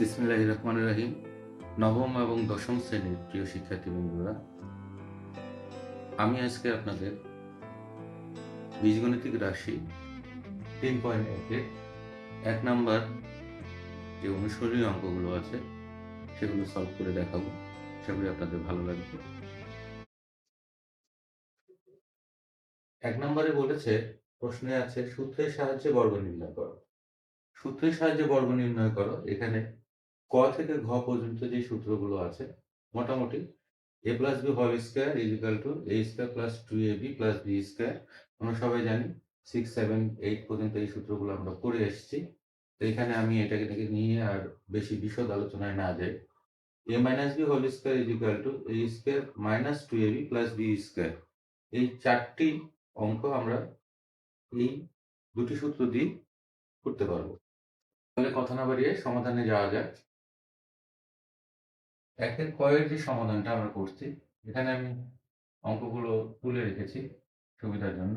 বিসমিল্লাহির রহমানির রহিম। নবম এবং দশম শ্রেণীর প্রিয় শিক্ষার্থী বন্ধুরা, আমি আজকে আপনাদের বীজগণিতিক রাশি 3.1 1 নাম্বার যে অনুসরণীয় অঙ্কগুলো আছে সেগুলো সলভ করে দেখাবো। সেগুলি আপনাদের ভালো লাগবে। 1 নম্বরে বলেছে, প্রশ্নে আছে সূত্রের সাহায্যে বর্গ নির্ণয় করো। সূত্রের সাহায্যে বর্গ নির্ণয় করো। এখানে ক থেকে ঘ পর্যন্ত যে সূত্রগুলো আছে মোটামুটি a plus B whole square is equal to a square plus 2ab plus B square. আমরা সবাই জানি 6, 7, 8 পর্যন্ত এই সূত্রগুলো আমরা পড়ে এসেছি। তো এখানে আমি এটাকে নিয়ে আর বেশি বিশদ আলোচনায় না যাই। a minus B whole square is equal to a square minus 2ab plus B square. এই চারটি অঙ্ক আমরা এই দুটি সূত্র দিয়ে করতে পারবো। তাহলে কথা না বাড়িয়ে সমাধানে যাওয়া যাক। একের কয়ের যে সমাধানটা আমরা করছি, এখানে আমি অঙ্কগুলো তুলে রেখেছি সুবিধার জন্য।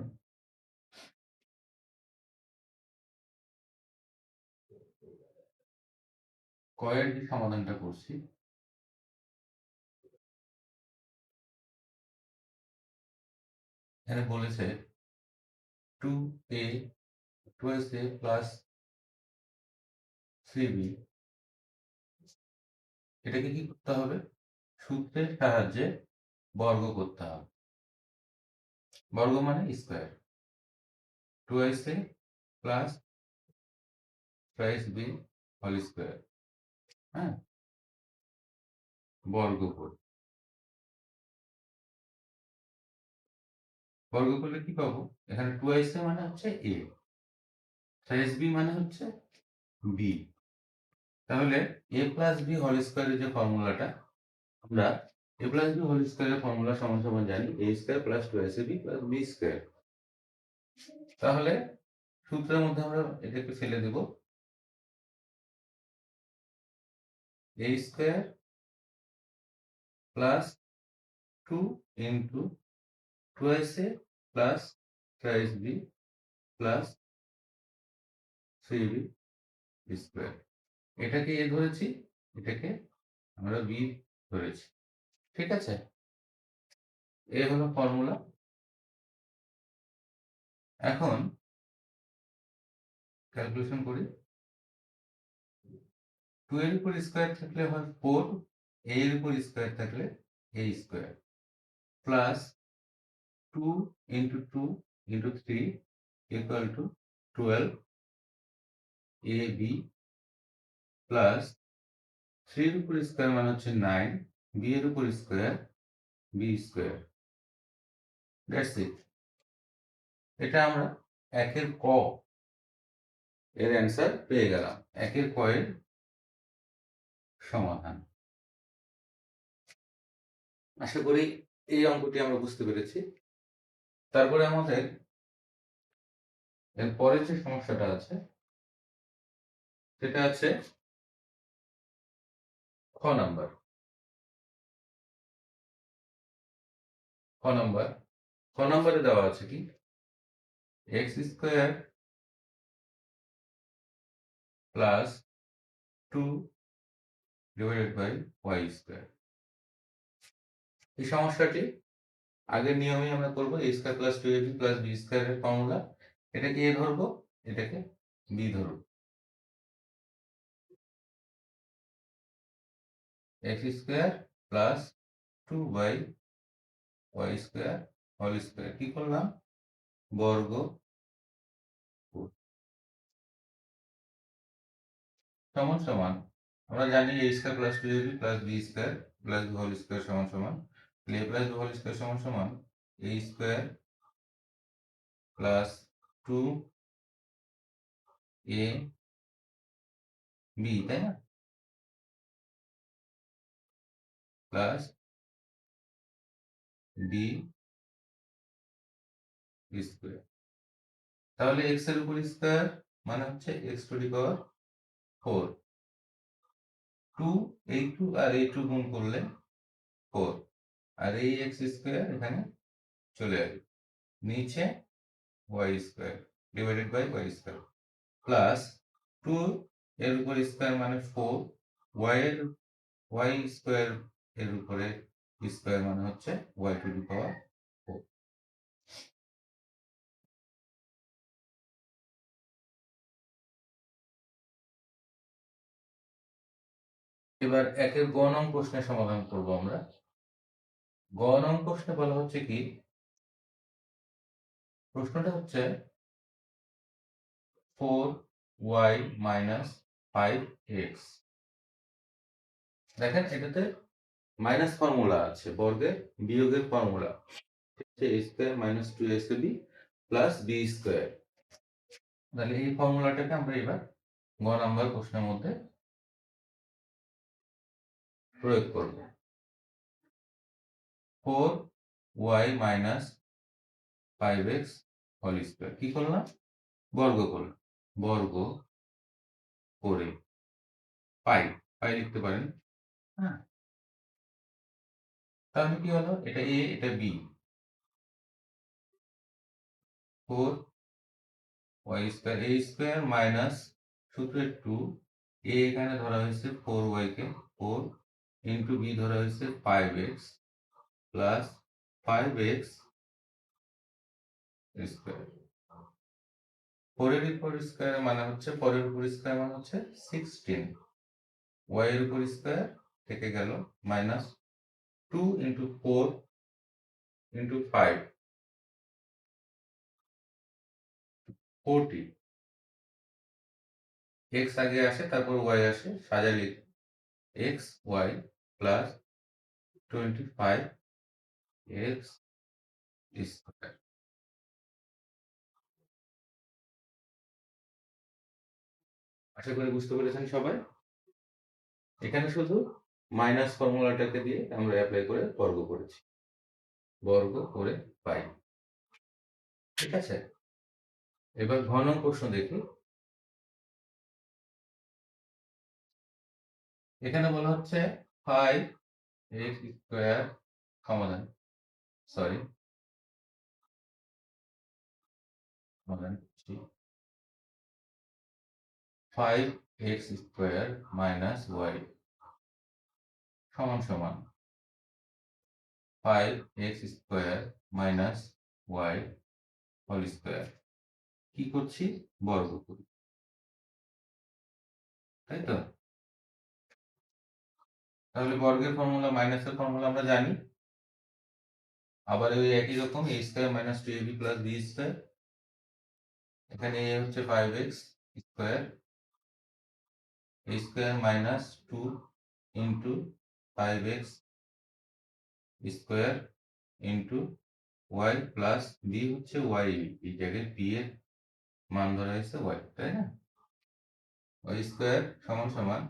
কয়ের যে সমাধানটা করছি, এখানে বলেছে 2a 2a প্লাস 3b, এটাকে কি করতে হবে? সূত্রের সাহায্যে বর্গ করতে হবে। বর্গ মানে square. 2a plus 5b whole square, হ্যাঁ, বর্গ করি। বর্গ করলে কি পাবো? এখানে 2a মানে হচ্ছে a, 5b মানে হচ্ছে b। তাহলে a প্লাস বি হোল স্কোয়ারের যে ফর্মুলাটা, আমরা a প্লাস বি হোল স্কোয়ারের ফর্মুলা সমান সমান জানি a square plus 2ac plus b square. তাহলে সূত্রের মধ্যে আমরা এটাকে ফেলে দেব। a square plus 2 into 2ac plus 5b plus 3b square. এটাকে a ধরেছি, এটাকে আমরা b ধরেছি। ঠিক আছে, এ হলো ফর্মুলা। এখন ক্যালকুলেশন করি। 2 এর উপর স্কোয়ার থাকলে হয় 4, a এর উপর স্কোয়ার থাকলে a square plus 2 into 2 into 3 equal to 12 ab plus 3 এর উপর স্কোয়ার মানে হচ্ছে 9, b এর উপর square b square. That's it. এটা আমরা একের ক এর অ্যান্সার পেয়ে গেলাম। একের ক এর সমাধান। আশা করি এই অঙ্কটি আমরা বুঝতে পেরেছি। তারপরে আমাদের এর পরের যে সমস্যাটা আছে সেটা আছে খ নাম্বার। খ নাম্বারে দেওয়া আছে কি, X square plus 2 divided by Y square. এই সমস্যাটি আগের নিয়মে আমরা করবো। A square plus 2ab plus B স্কোয়ারের ফর্মুলা, এটাকে এ ধরবো, এটাকে বি ধরবো। X square plus 2 by Y square whole square, কি করলাম? বর্গ সমান সমান, আমরা জানি a square plus 2ab plus b square plus b whole square সমান সমান a plus b whole square সমান সমান a square plus 2a b, তাই না, প্লাস b স্কয়ার। তাহলে x এর উপর স্কয়ার মানে হচ্ছে x টু দি পাওয়ার 4, 2 এই 2 আর এই 2 গুণ করলে 4, আর এই x স্কয়ার এখানে চলে আসবে, নিচে y square divided by y square plus 2 এর উপর স্কয়ার মানে 4, y স্কোয়ার এর উপরে স্কোয়ার মানে হচ্ছে y টু দি পাওয়ার 4। এবার একের গ নং প্রশ্নের সমাধান করব আমরা। গ নং প্রশ্নে বলা হচ্ছে কি, প্রশ্নটা হচ্ছে 4y মাইনাস 5x। দেখেন এটাতে মাইনাস ফর্মুলা আছে, বর্গের বিয়োগের formula a square minus 2ab plus b square. তাহলে এই ফর্মুলাটাকে আমরা এবার গ নাম্বার প্রশ্নের মধ্যে প্রয়োগ করব। 4y minus 5x whole square কি করলাম, বর্গ করলাম, বর্গ করে পাই, পাই লিখতে পারেন। হ্যাঁ, তাহলে কি হলো, এটা a এটা b। 4y square a square minus সূত্রের 2 a এখানে ধরা হয়েছে 4y কে, 4 ইন্টু b ধরা হয়েছে 5x প্লাস 5x স্কোয়ার। 4 এর উপর স্কোয়ার মানে হচ্ছে 4 এর উপর স্কোয়ার মানে হচ্ছে 16, y এর উপর স্কোয়ার থেকে গেল মাইনাস 2 ইন্টু 4 ইন্টু 5 40, x আগে আসে তারপর y আসে, সাজালে x y plus 25x square. আশা করি বুঝতে পেরেছেন সবাই। এখানে শুধু মাইনাস ফর্মুলাটাকে দিয়ে আমরা অ্যাপ্লাই করে বর্গ করেছি, বর্গ করে পাই। ঠিক আছে, এবার ঘ নং প্রশ্ন দেখি। এখানে বলা হচ্ছে 5x স্কোয়ার সমাধান, সরি সমাধান 5x স্কোয়ার মাইনাস y সমান সমান 5x square minus y whole square. কি করছি, বর্গ করি, তাই তো। তাহলে বর্গের ফর্মুলা মাইনাসের ফর্মুলা আমরা জানি। আবার ওই একই রকম a square minus 2ab plus b square. এখানে a হচ্ছে 5x square, a square minus 2 into 5x square into y plus b হচ্ছে y, এই জায়গায় b এর মান ধরা হয়েছে y, তাই না। y স্কোয়ার সমান সমান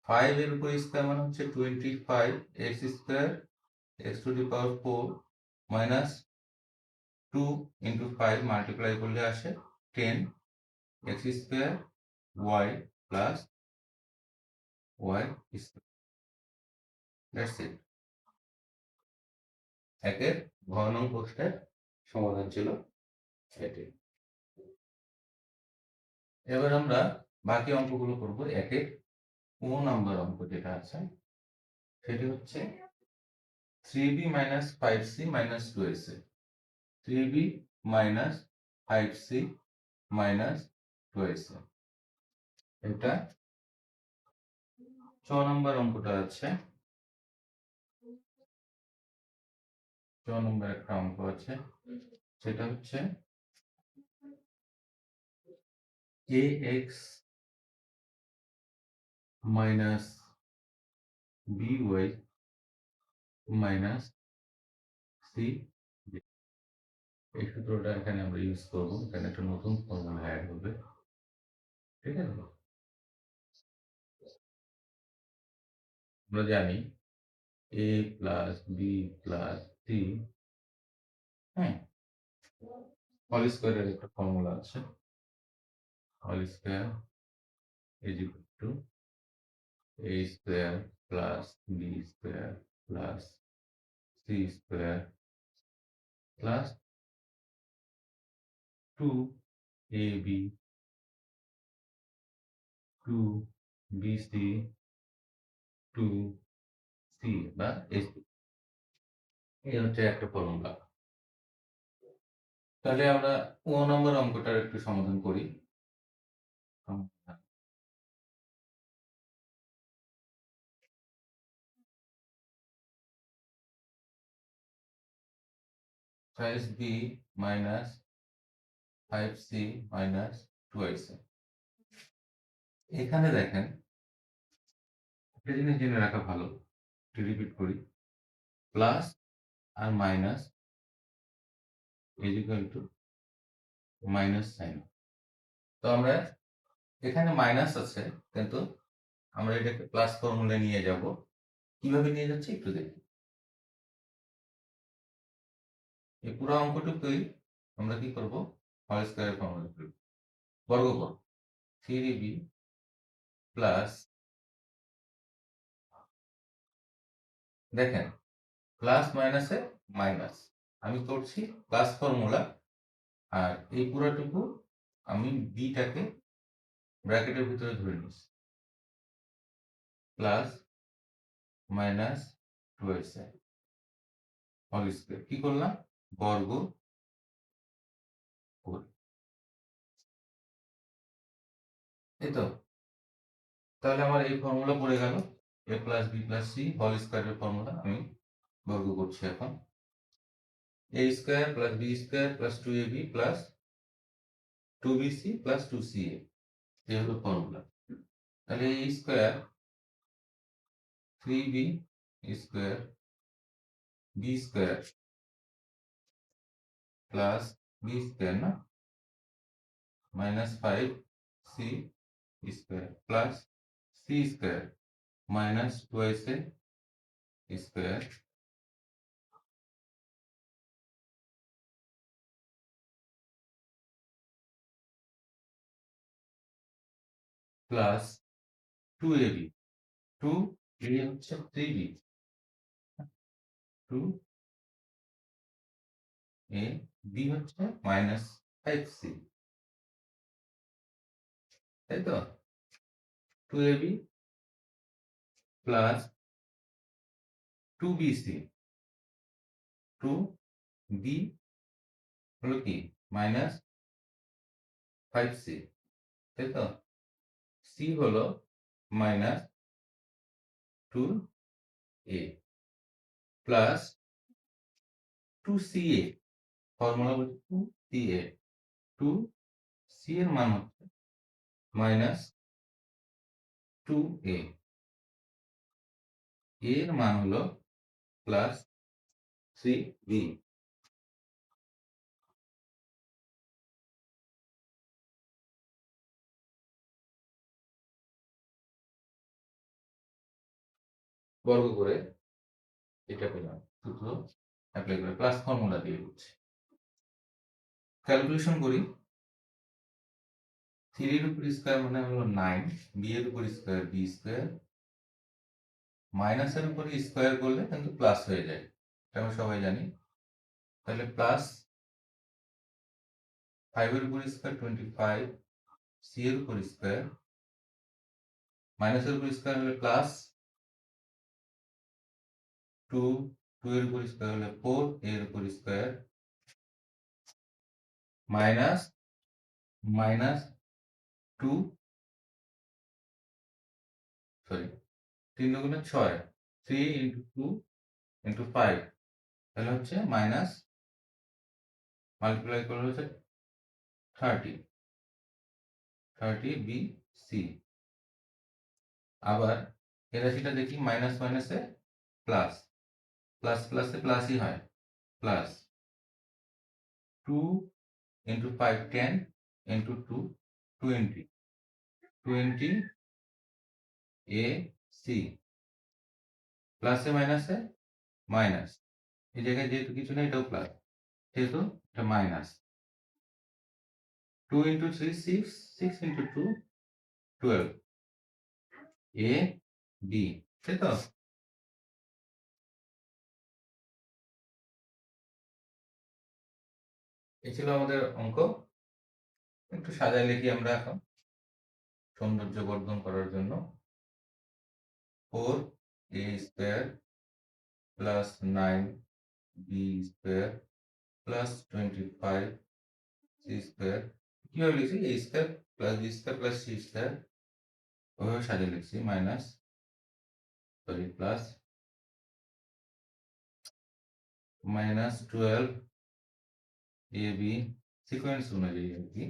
5 এর উপর স্কোয়ার মানে হচ্ছে 25x square x to the power 4 minus 2 into 5 multiply করলে আসে 10 x square y plus y square. That's it. একের ঘ নং প্রশ্নের সমাধান ছিল এটি। এবার আমরা বাকি অঙ্কগুলো করব। একের ও নাম্বার অঙ্ক যেটা আছে সেটি হচ্ছে 3b minus 5c minus 2ac। 3b minus 5c minus 2ac, এটা 6 নম্বর অঙ্কটা আছে। 6 নম্বর একটা অঙ্ক আছে, সেটা হচ্ছে ax minus by minus c। এই সূত্রটা এখানে আমরা ইউজ করব, এখানে একটা নতুন ফর্মুলা অ্যাড হবে। ঠিক আছে, আমরা জানি a plus B plus C, হ্যাঁ, হোল স্কোয়ারের একটা ফর্মুলা আছে। Whole square is equal to a square plus B square plus C square plus 2ab 2bc two C বা এসি, এই হচ্ছে একটা ফর্মুলা। তাহলে আমরা নম্বর অঙ্কটার একটু সমাধান করি। সাইজ B minus 5c minus 2ac। এখানে দেখেন একটা জিনিস জেনে রাখা ভালো, একটু রিপিট করি। প্লাস আর minus is equal to minus sign. তো আমরা এখানে মাইনাস আছে, কিন্তু আমরা এটাকে প্লাস ফর্মুলায় নিয়ে যাব। কিভাবে নিয়ে যাচ্ছি একটু দেখি। এই পুরো অঙ্কটুকুই আমরা কি করব, হোল স্কয়ারের ফর্মুলা করব। বর্গ করব 3b প্লাস, দেখেন প্লাস মাইনাসে মাইনাস, আমি করছি প্লাস ফর্মুলা, আর এই পুরোটুকু আমি বিটাকে ব্র্যাকেটের ভিতরে ধরে নিচ্ছি। Plus minus 2ac whole square কি করলাম, বর্গ করে, এই তো। তাহলে আমার এই ফর্মুলা পড়ে গেল, a plus B plus C whole স্কয়ারের ফর্মুলা আমি বর্গ করছি এখন। a square plus B square plus 2ab plus 2bc plus 2ca, এই হলো ফর্মুলা। তাহলে a square 3b square b square plus B square না minus 5c square plus C square minus 2ac square plus 2ab, 2a হচ্ছে 3b, 2a b হচ্ছে minus 5c, তাই তো। 2ab plus 2bc, 2b হলো কি minus 5c, তাই তো। c হলো minus 2a plus 2ca, formula বলছে 2ca, 2c এর মান হচ্ছে মাইনাস 2a, এর মান হলো প্লাস 3b। বর্গ করে এটা পেলাম, সূত্র অ্যাপ্লাই করে প্লাস ফর্মুলা দিয়ে করছি। ক্যালকুলেশন করি, 3 এর উপর স্কয়ার মানে হলো 9, বি এর উপর স্কয়ার বি স্কয়ার, মাইনাসের উপর স্কয়ার করলে কিন্তু প্লাস হয়ে যায়, এটা আমরা সবাই জানি। তাহলে প্লাস 5 এর উপর স্কয়ার 25, সি এর উপর স্কয়ার, মাইনাসের উপর স্কয়ার হলে প্লাস 2, 2 এর উপর স্কয়ার হলে 4, এর উপর স্কয়ার মাইনাস মাইনাস 2, সরি 3 দুগুণে 6, 3 ইন্টু 2 ইন্টু 5, তাহলে হচ্ছে মাইনাস মাল্টিপ্লাই করলে হচ্ছে 30 বি সি। আবার এই রাশিটা দেখি, মাইনাস মাইনাসে প্লাস, প্লাস প্লাসে প্লাসই হয়, plus 2 into 5 10 into 2 20, 20 A C, প্লাসে মাইনাসে মাইনাস, এই জায়গায় যেহেতু কিছু নেই এটাও প্লাস, সেহেতু এটা minus 2 into 3 6, 6 into 2 12, A B, তাই তো। এই ছিল আমাদের অঙ্ক। একটু সাজায় লিখি আমরা এখন সৌন্দর্য বর্ধন করার জন্য। 4 a square plus 9 b square plus 25 c square. কিভাবে লিখছি? a square plus b square plus c square ওইভাবে সাজিয়ে লিখছি। প্লাস মাইনাস 12 ab সিকোয়েন্স অনুযায়ী আর কি,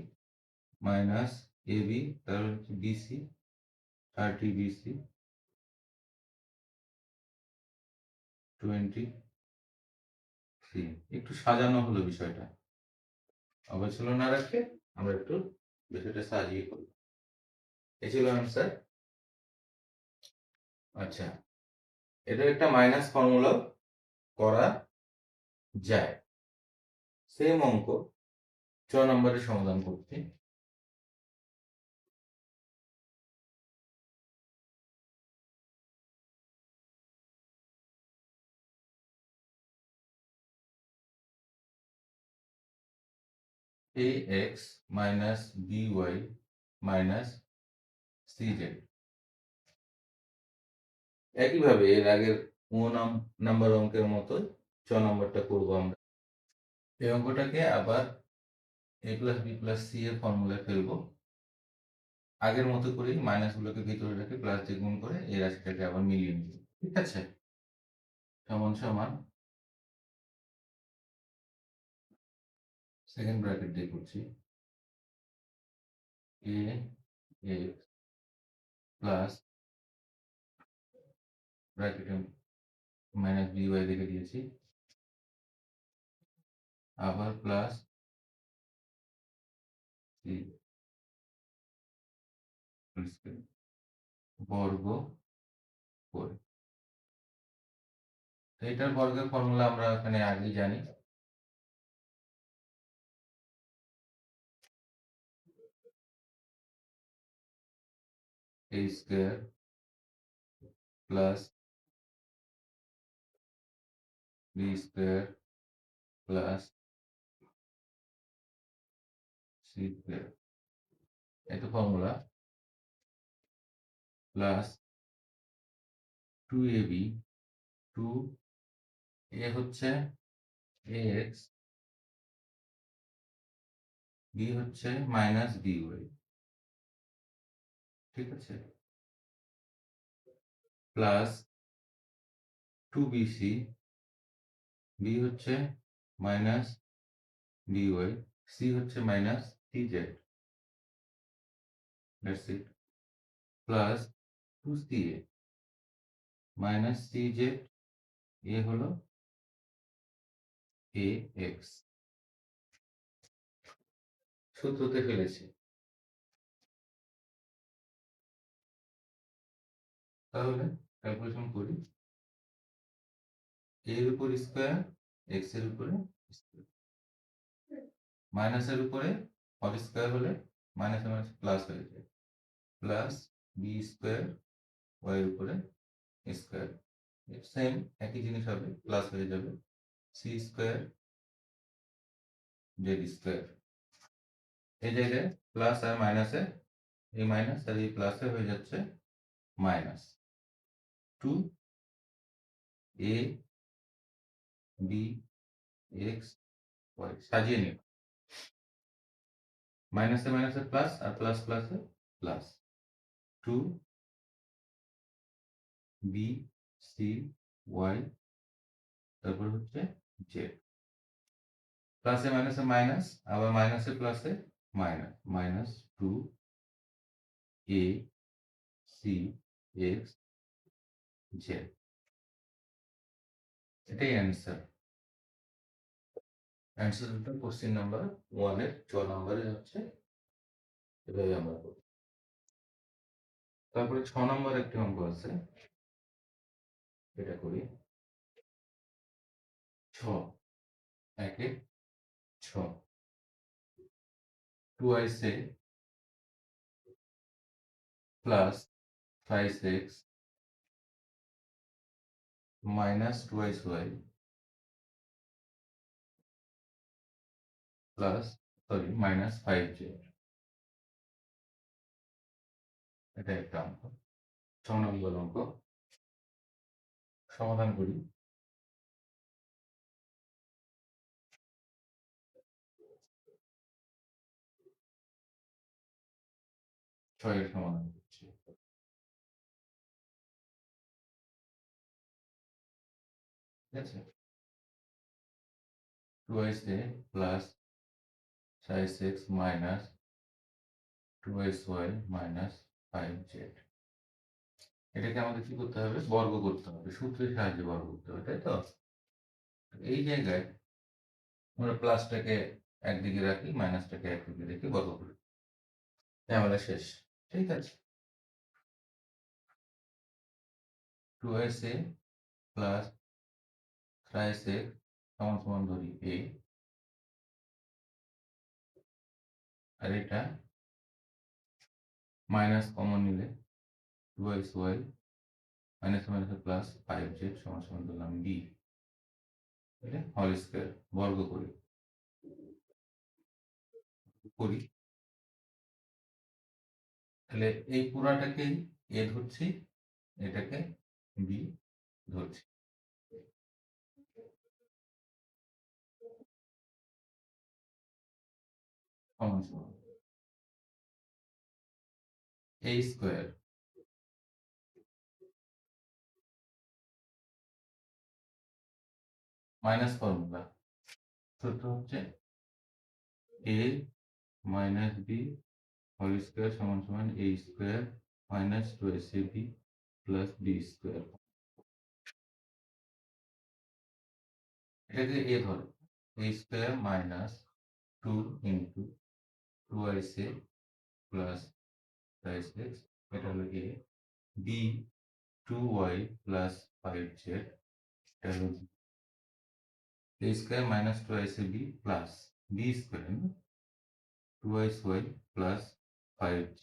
মাইনাস ab, তারপর হচ্ছে bc 30 bc 20 c। একটু সাজানো হলো বিষয়টা, অবচল না রাখে আমরা একটু বিষয়টা সাজিয়ে করি। এই ছিল আনসার। আচ্ছা, এটা একটা মাইনাস ফর্মুলা করা যায়। সেম অঙ্ক 6 নম্বরের সমাধান করছি। ax minus by minus cz। একইভাবে এর আগের নাম্বার অঙ্কের মতো 6 নম্বরটা করব আমরা। এই অঙ্কটাকে আবার a plus B plus C এর ফর্মুলায় ফেলবো। আগের মতো করেই মাইনাস গুলোকে ভিতরে রেখে প্লাস দিয়ে গুণ করে এই রাশিটাকে আবার মিলিয়ে নিব। ঠিক আছে? সমান সমান সেকেন্ড ব্র্যাকেট দিয়ে করছি a x প্লাস ব্র্যাকেটে মাইনাস বি ওয়াই রেখে দিয়েছি, আবার প্লাস সি বর্গ করে। এটার বর্গের ফর্মুলা আমরা এখানে আগেই জানি। a square plus b square plus c square, এটা ফর্মুলা, প্লাস 2ab, 2 a হচ্ছে ax, b হচ্ছে মাইনাস by। ঠিক আছে? প্লাস 2bc, b হচ্ছে মাইনাস by, c হচ্ছে minus cz। That's it. Plus 2ca minus cz, a হলো ax। সূত্রতে ফেলেছি। তাহলে ক্যালকুলেশন করি। এর উপর স্কয়ার, এক্স এর উপরে স্কয়ার, মাইনাসের উপরে হোল স্কয়ার হলে মাইনাস মাইনাস প্লাস হয়ে যায়, প্লাস বি স্কয়ার ওয়াই এর উপরে স্কয়ার, সেম একই জিনিস হবে, প্লাস হয়ে যাবে সি স্কয়ার জেড স্কয়ার। এই জায়গায় প্লাস আর মাইনাসে, এই মাইনাস আর এই প্লাসে হয়ে যাচ্ছে minus 2 A B X Y. সাজিয়ে নিন, মাইনাসে মাইনাসে প্লাস আর প্লাস প্লাসে প্লাস 2 বি সি ওয়াই, তারপর হচ্ছে জেড। প্লাসে মাইনাসে মাইনাস, আবার মাইনাসে প্লাসে minus, minus 2 A C X Z. এটাই অ্যান্সার। অ্যান্সারটা কোশ্চেন নাম্বার 1 এর 6 নম্বরে হচ্ছে। এভাবে আমরা করি। তারপরে 6 নম্বর একটি অঙ্ক আছে, এটা করি। 6 একে 6, 2ic plus 5x minus 2icy plus minus 5z। এটা একটা অঙ্ক, 6 নম্বর অঙ্ক। সমাধান করি। ছয়ের সমাধান করছি। ঠিক আছে? 2xa plus 6x minus 2sy minus 5z। এটাকে আমাদের কি করতে হবে? বর্গ করতে হবে। সূত্রের সাহায্যে বর্গ করতে হবে, তাই তো? এই জায়গায় আমরা প্লাসটাকে একদিকে রাখি, মাইনাসটাকে একদিকে রেখে বর্গ করি। ঝামেলা শেষ। ঠিক আছে? 2sa প্লাস 3x সমান সমান ধরি a, আর এটা মাইনাস কমন নিলে 2xy minus minus plus 5z সমান সমান ধরলাম b, এটা হোল স্কয়ার বর্গ করি। তাহলে এই পুরাটাকেই a ধরছি, এটাকে b ধরছি। সমান সমান a স্কয়ার মাইনাস ফর্মুলা সূত্র হচ্ছে a minus b whole square সমান সমান a square minus 2ac plus b square. এটাকে a ধরে, a square minus 2 into 2ac plus 5x, এটা হলো a, b 2y plus 5z, এটা হলো a square minus 2ac plus b square 2sy plus 5z,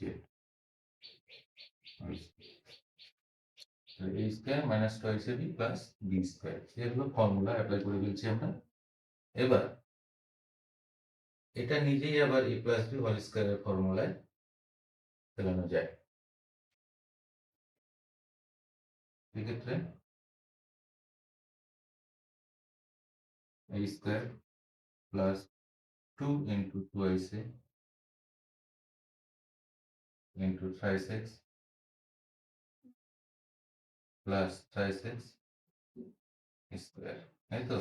a square minus 2ac plus b square. এগুলো formula apply করে ফেলছি আমরা। এবার এটা নিজেই আবার a প্লাস b হোল স্কয়ারের ফর্মুলায় ফেলানো যায়। এক্ষেত্রে a square plus 2 into 2ac into 5x plus 5x square, তাই তো?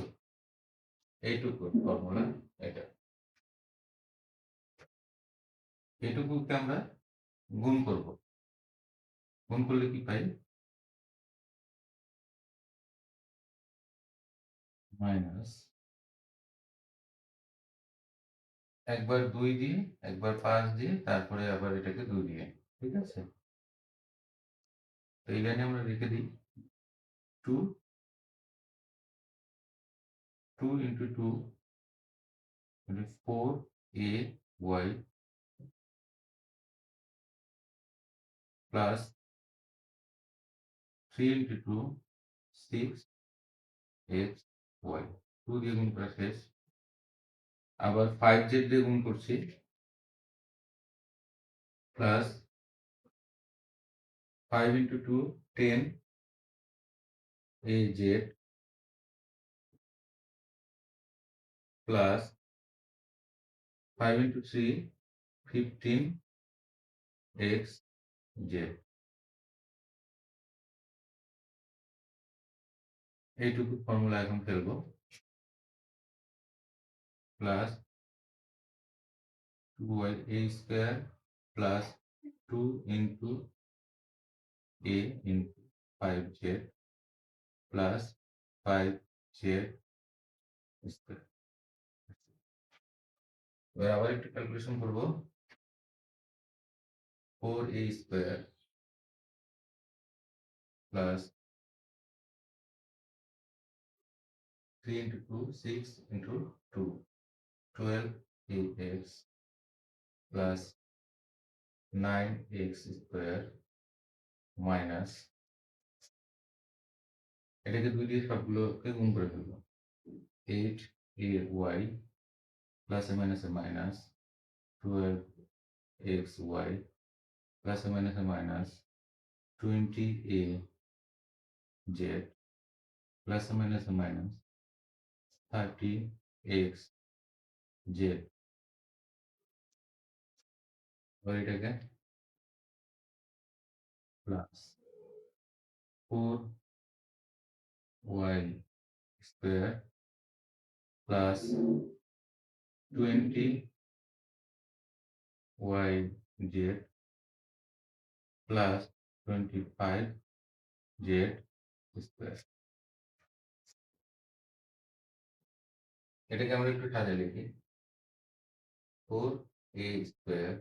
এইটুকু ফর্মুলা এটা। এইটুকুকে আমরা গুণ করব। গুণ করলে কি পাই? মাইনাস একবার 2 দিয়ে, একবার 5 দিয়ে, তারপরে আবার এটাকে 2 দিয়ে। ঠিক আছে? তো এই লাইনে আমরা লিখে দিই 2 into 2 4ay plus 3 into 2 6xy। 2 দিয়ে গুণ করা শেষ। আবার 5z দিয়ে গুণ করছি, plus 5 into 2 10az plus 5 into 3 15xz। এইটুকু ফর্মুলা এখন ফেলবো। Plus 2y a square plus 2 into a into 5z plus 5z square. এবার আবার একটু ক্যালকুলেশন করব। 4a square plus 3 into 2 6 into 2 12ax plus 9x square minus, এটাকে 2 দিয়ে সবগুলোকে গুণ করে ফেলবো। 8ay plus A minus 12xy plus A minus 20az plus minus minus 30x z, এটাকে plus 4y square plus 20y z plus 25z square. এটাকে আমরা একটু সাজিয়ে লিখি। 4a স্কোয়ার,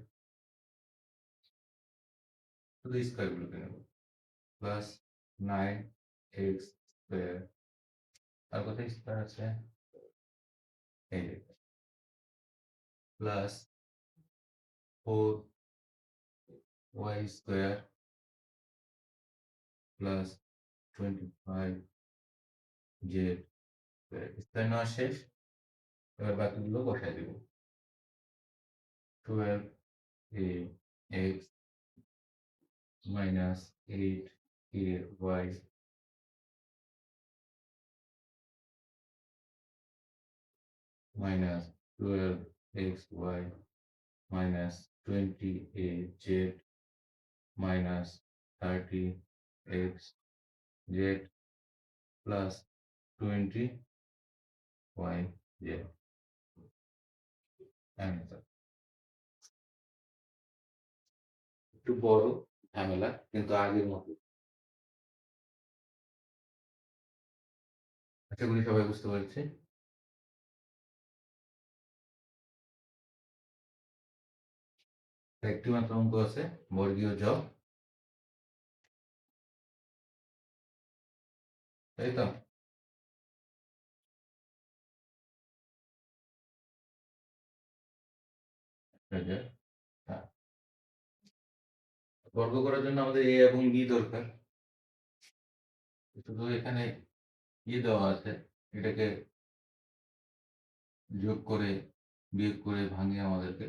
শুধু স্কোয়ার গুলোকে নেব, প্লাস 9x স্কোয়ার, আর কোথায় স্কোয়ার আছে, এই যে, plus 4y square plus 25z square. Square নেওয়া শেষ, এবার বাকিগুলো বসাই দেব। 12ax minus 8ay minus 12xy minus 20az minus 30xz plus 20yz answer। একটু বড় ঝামেলা, কিন্তু আগের মতো। আশা করি সবাই বুঝতে পারছে। একটি মাত্র অঙ্ক আছে, বর্গীয় জ, তাই তো? বর্গ করার জন্য আমাদের এ এবং বি দরকার। শুধু এখানে দেওয়া আছে, এটাকে যোগ করে বিয়োগ করে ভাঙিয়ে আমাদেরকে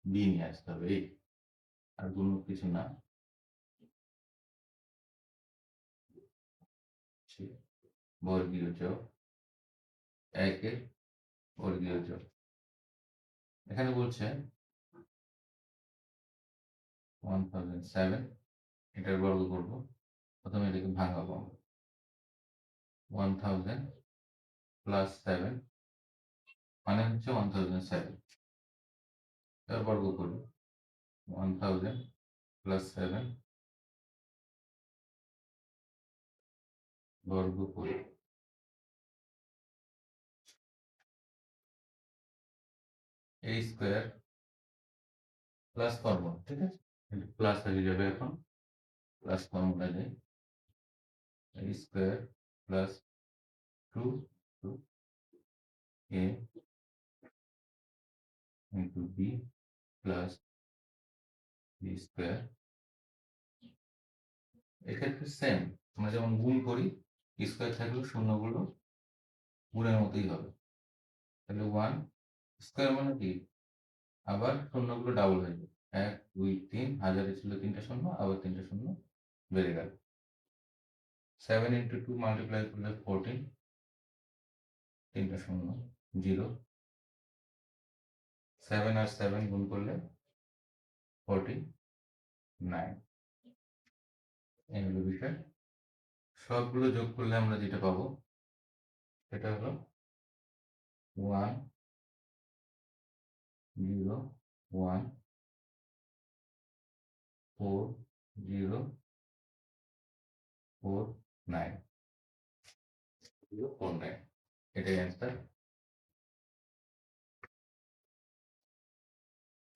বি নিয়ে আসতে হবে, এই আর কোনো কিছু না। বর্গীয় জ, একের বর্গীয় জ। এখানে বলছে 1007, এটার বর্গ করবো। প্রথমে এটাকে ভাঙাবো। 1000 প্লাস 7 মানে হচ্ছে 1007, এর বর্গ করবো। 1000 প্লাস 7 বর্গ করি, a স্কোয়ার প্লাস ফর্মুলা, ঠিক আছে, প্লাস হয়ে যাবে এখন, প্লাস ফর্মুলা যাই, a square plus 2a into b plus b square. এক্ষেত্রে সেম, আমরা যেমন গুণ করি, স্কোয়ার থাকলেও শূন্যগুলো গুণের মতোই হবে। তাহলে 1 স্কোয়ার মানে কি, আবার শূন্যগুলো ডাবল হয়ে যাবে। 1 2 3, হাজারে ছিল 3টা শূন্য, আবার 3টা শূন্য বেড়ে গেল। 7 into 2 মাল্টিপ্লাই করলে 14, 3টা শূন্য 0, 7 আর 7 গুণ করলে 49। এই হলো বিষয়। সবগুলো যোগ করলে আমরা যেটা পাবো সেটা হলো 1 0 1 4 0 4 9 49, এটাই অ্যান্সার।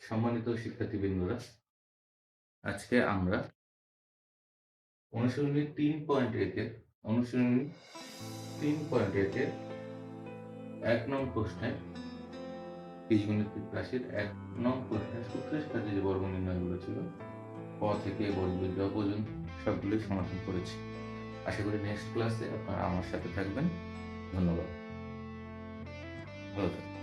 সম্মানিত শিক্ষার্থীবৃন্দরা, আজকে আমরা অনুশীলনী 3.1 এর 1 নং প্রশ্নে, বীজগণিত রাশির 1 নং প্রশ্নের সূত্রের সাহায্যে যে বর্গ নির্ণয়গুলো ছিল, ক থেকে বর্গীয় জ পর্যন্ত সবগুলোই সমাধান করেছি। আশা করি নেক্সট ক্লাসে আপনারা আমার সাথে থাকবেন। ধন্যবাদ, ভালো থাকবেন।